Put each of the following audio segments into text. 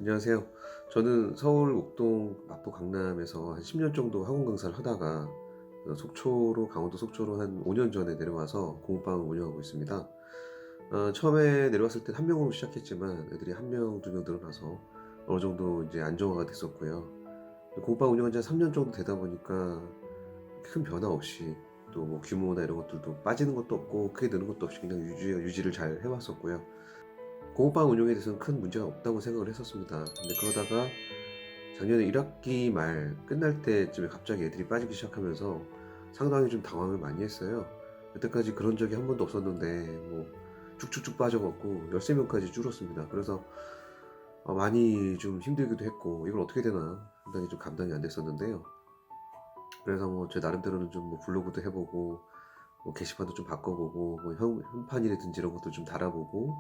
안녕하세요. 저는 서울 옥동 마포 강남에서 한 10년 정도 학원 강사를 하다가 속초로 강원도 속초로 한 5년 전에 내려와서 공부방을 운영하고 있습니다. 처음에 내려왔을 때 한 명으로 시작했지만 애들이 한 명, 두 명 늘어나서 어느 정도 이제 안정화가 됐었고요. 공부방 운영한 지 한 3년 정도 되다 보니까 큰 변화 없이 또 뭐 규모나 이런 것들도 빠지는 것도 없고 크게 느는 것도 없이 그냥 유지를 잘 해왔었고요. 공부방 운영에 대해서는 큰 문제가 없다고 생각을 했었습니다. 근데 그러다가 작년에 1학기 말 끝날 때쯤에 갑자기 애들이 빠지기 시작하면서 상당히 좀 당황을 많이 했어요. 여태까지 그런 적이 한 번도 없었는데 뭐 쭉쭉쭉 빠져갖고 13명까지 줄었습니다. 그래서 많이 좀 힘들기도 했고 이걸 어떻게 되나 상당히 좀 감당이 안 됐었는데요. 그래서 뭐 제 나름대로는 좀 뭐 블로그도 해보고 뭐 게시판도 좀 바꿔보고 뭐 현판이라든지 이런 것도 좀 달아보고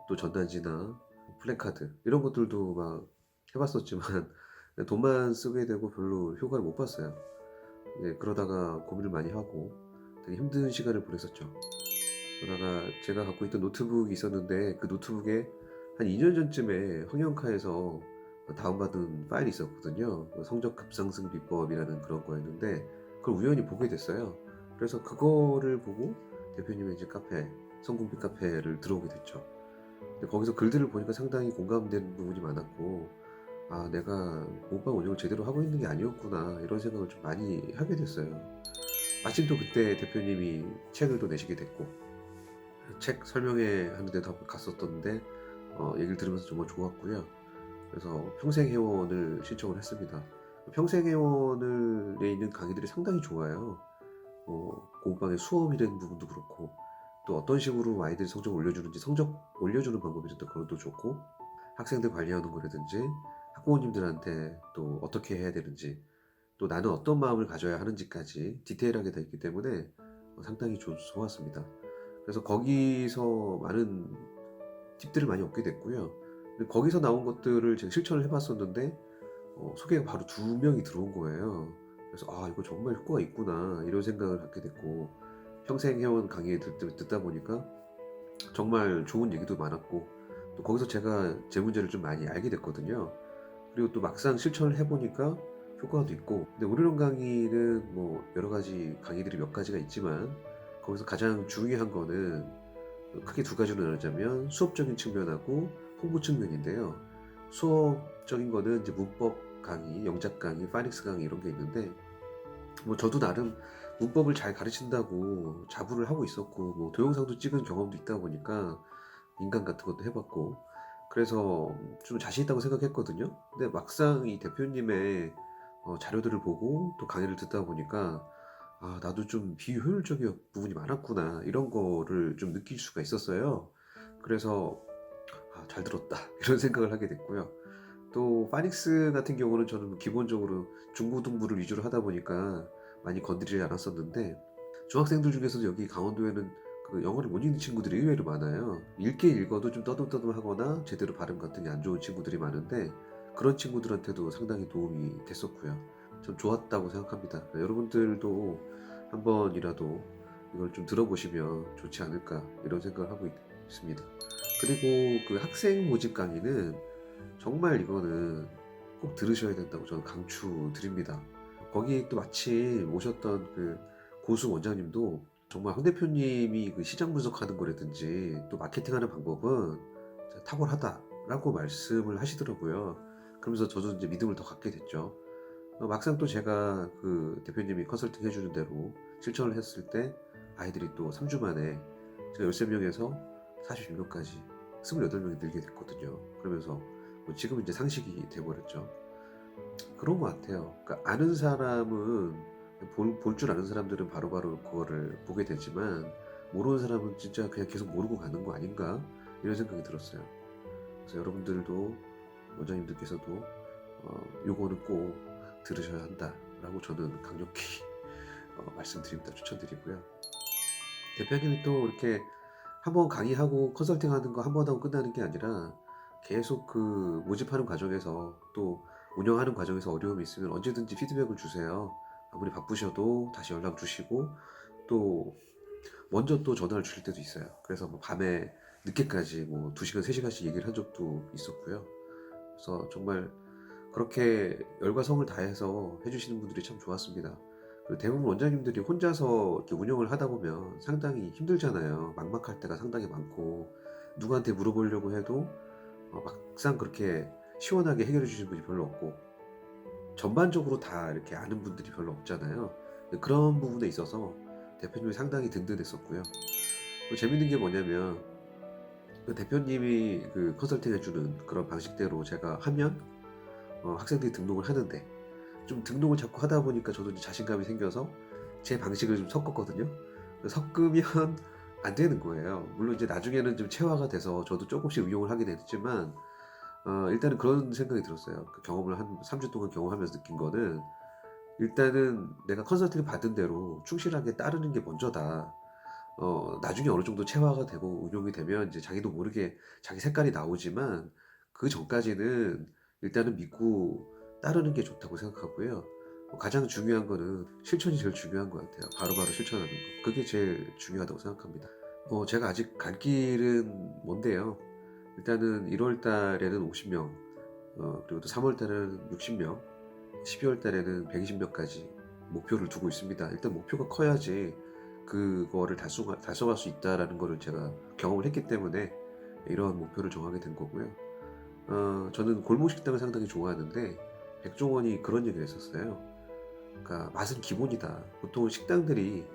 또 전단지나 플래카드 이런 것들도 막 해봤었지만 돈만 쓰게 되고 별로 효과를 못 봤어요. 이제 그러다가 고민을 많이 하고 되게 힘든 시간을 보냈었죠. 그러다가 제가 갖고 있던 노트북이 있었는데 그 노트북에 한 2년 전쯤에 황영카에서 다운받은 파일이 있었거든요. 그 성적 급상승 비법이라는 그런 거였는데 그걸 우연히 보게 됐어요. 그래서 그거를 보고 대표님의 이제 카페, 성공빛 카페를 들어오게 됐죠. 근데 거기서 글들을 보니까 상당히 공감되는 부분이 많았고, 아, 내가 공방 운영을 제대로 하고 있는 게 아니었구나, 이런 생각을 좀 많이 하게 됐어요. 마침 또 그때 대표님이 책을 또 내시게 됐고, 책 설명회 하는데도 한번 갔었던데, 얘기를 들으면서 정말 좋았고요. 그래서 평생회원을 신청을 했습니다. 평생회원을 에 있는 강의들이 상당히 좋아요. 공부방의 수업이라는 부분도 그렇고, 또 어떤 식으로 아이들이 성적을 올려주는지 성적 올려주는 방법이 또 그것도 좋고, 학생들 관리하는 거라든지 학부모님들한테 또 어떻게 해야 되는지 또 나는 어떤 마음을 가져야 하는지까지 디테일하게 되어 있기 때문에 상당히 좋았습니다. 그래서 거기서 많은 팁들을 많이 얻게 됐고요. 거기서 나온 것들을 제가 실천을 해봤었는데 소개가 바로 2명이 들어온 거예요. 그래서 아, 이거 정말 효과가 있구나 이런 생각을 갖게 됐고, 평생 회원 강의 듣다 보니까 정말 좋은 얘기도 많았고, 또 거기서 제가 제 문제를 좀 많이 알게 됐거든요. 그리고 또 막상 실천을 해보니까 효과도 있고, 근데 오르론 강의는 뭐 여러 가지 강의들이 몇 가지가 있지만 거기서 가장 중요한 거는 크게 두 가지로 나누자면 수업적인 측면하고 홍보 측면인데요. 수업적인 거는 이제 문법 강의, 영작 강의, 파닉스 강의 이런 게 있는데, 뭐 저도 나름 문법을 잘 가르친다고 자부를 하고 있었고 뭐 동영상도 찍은 경험도 있다 보니까 인강 같은 것도 해봤고 그래서 좀 자신 있다고 생각했거든요. 근데 막상 이 대표님의 자료들을 보고 또 강의를 듣다 보니까 아, 나도 좀 비효율적인 부분이 많았구나 이런 거를 좀 느낄 수가 있었어요. 그래서 아, 잘 들었다 이런 생각을 하게 됐고요. 또 파닉스 같은 경우는 저는 기본적으로 중고등부를 위주로 하다 보니까 많이 건드리지 않았었는데, 중학생들 중에서도 여기 강원도에는 그 영어를 못 읽는 친구들이 의외로 많아요. 읽게 읽어도 좀 떠듬떠듬하거나 제대로 발음 같은 게 안 좋은 친구들이 많은데 그런 친구들한테도 상당히 도움이 됐었고요. 좀 좋았다고 생각합니다. 여러분들도 한 번이라도 이걸 좀 들어보시면 좋지 않을까 이런 생각을 하고 있습니다. 그리고 그 학생 모집 강의는 정말 이거는 꼭 들으셔야 된다고 저는 강추드립니다. 거기 또 마침 오셨던 그 고수 원장님도 정말 황 대표님이 그 시장 분석하는 거라든지 또 마케팅하는 방법은 진짜 탁월하다라고 말씀을 하시더라고요. 그러면서 저도 이제 믿음을 더 갖게 됐죠. 막상 또 제가 그 대표님이 컨설팅 해주는 대로 실천을 했을 때 아이들이 또 3주 만에 제가 13명에서 46명까지 28명이 늘게 됐거든요. 그러면서 뭐 지금은 이제 상식이 돼버렸죠. 그런 것 같아요. 그러니까 아는 사람은 볼 줄 아는 사람들은 바로바로 그거를 보게 되지만 모르는 사람은 진짜 그냥 계속 모르고 가는 거 아닌가 이런 생각이 들었어요. 그래서 여러분들도 원장님들께서도 요거는 꼭 들으셔야 한다라고 저는 강력히 말씀드립니다. 추천드리고요. 대표님이 또 이렇게 한번 강의하고 컨설팅하는 거 한 번 하고 끝나는 게 아니라 계속 그 모집하는 과정에서 또 운영하는 과정에서 어려움이 있으면 언제든지 피드백을 주세요. 아무리 바쁘셔도 다시 연락 주시고 또 먼저 또 전화를 주실 때도 있어요. 그래서 뭐 밤에 늦게까지 뭐 2시간, 3시간씩 얘기를 한 적도 있었고요. 그래서 정말 그렇게 열과 성을 다해서 해주시는 분들이 참 좋았습니다. 그리고 대부분 원장님들이 혼자서 이렇게 운영을 하다 보면 상당히 힘들잖아요. 막막할 때가 상당히 많고 누구한테 물어보려고 해도 막상 그렇게 시원하게 해결해 주시는 분이 별로 없고 전반적으로 다 이렇게 아는 분들이 별로 없잖아요. 그런 부분에 있어서 대표님이 상당히 든든했었고요. 또 재밌는 게 뭐냐면 그 대표님이 그 컨설팅 해주는 그런 방식대로 제가 하면 학생들이 등록을 하는데 좀 등록을 자꾸 하다 보니까 저도 이제 자신감이 생겨서 제 방식을 좀 섞었거든요. 섞으면 안 되는 거예요. 물론 이제 나중에는 좀 체화가 돼서 저도 조금씩 응용을 하게 됐지만 일단은 그런 생각이 들었어요. 그 경험을 한 3주 동안 경험하면서 느낀 거는 일단은 내가 컨설팅을 받은 대로 충실하게 따르는 게 먼저다. 나중에 어느 정도 체화가 되고 응용이 되면 이제 자기도 모르게 자기 색깔이 나오지만 그 전까지는 일단은 믿고 따르는 게 좋다고 생각하고요. 가장 중요한 거는 실천이 제일 중요한 것 같아요. 바로바로 실천하는 거. 그게 제일 중요하다고 생각합니다. 제가 아직 갈 길은 먼데요. 일단은 1월 달에는 50명, 그리고 또 3월 달에는 60명, 12월 달에는 120명까지 목표를 두고 있습니다. 일단 목표가 커야지 그거를 달성할 수 있다라는 거를 제가 경험을 했기 때문에 이러한 목표를 정하게 된 거고요. 저는 골목 식당을 상당히 좋아하는데 백종원이 그런 얘기를 했었어요. 그러니까 맛은 기본이다. 보통 식당들이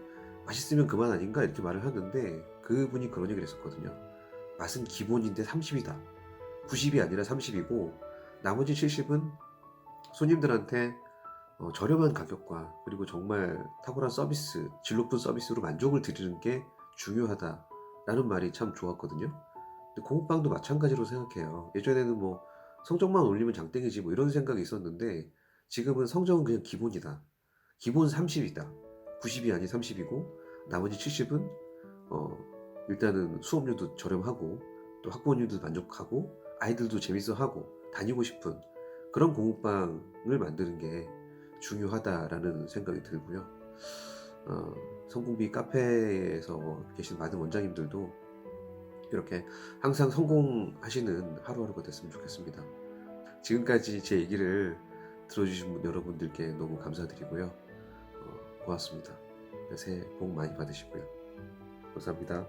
맛있으면 그만 아닌가 이렇게 말을 하는데 그분이 그런 얘기를 했었거든요. 맛은 기본인데 30이다. 90이 아니라 30이고 나머지 70은 손님들한테 저렴한 가격과 그리고 정말 탁월한 서비스, 질 높은 서비스로 만족을 드리는 게 중요하다라는 말이 참 좋았거든요. 근데 공업방도 마찬가지로 생각해요. 예전에는 뭐 성적만 올리면 장땡이지 뭐 이런 생각이 있었는데 지금은 성적은 그냥 기본이다. 기본 30이다. 90이 아닌 30이고 나머지 70은 일단은 수업료도 저렴하고 또 학부모님도 만족하고 아이들도 재밌어하고 다니고 싶은 그런 공부방을 만드는 게 중요하다라는 생각이 들고요. 성공비 카페에서 계신 많은 원장님들도 이렇게 항상 성공하시는 하루하루가 됐으면 좋겠습니다. 지금까지 제 얘기를 들어주신 여러분들께 너무 감사드리고요. 고맙습니다. 새해 복 많이 받으시고요. 감사합니다.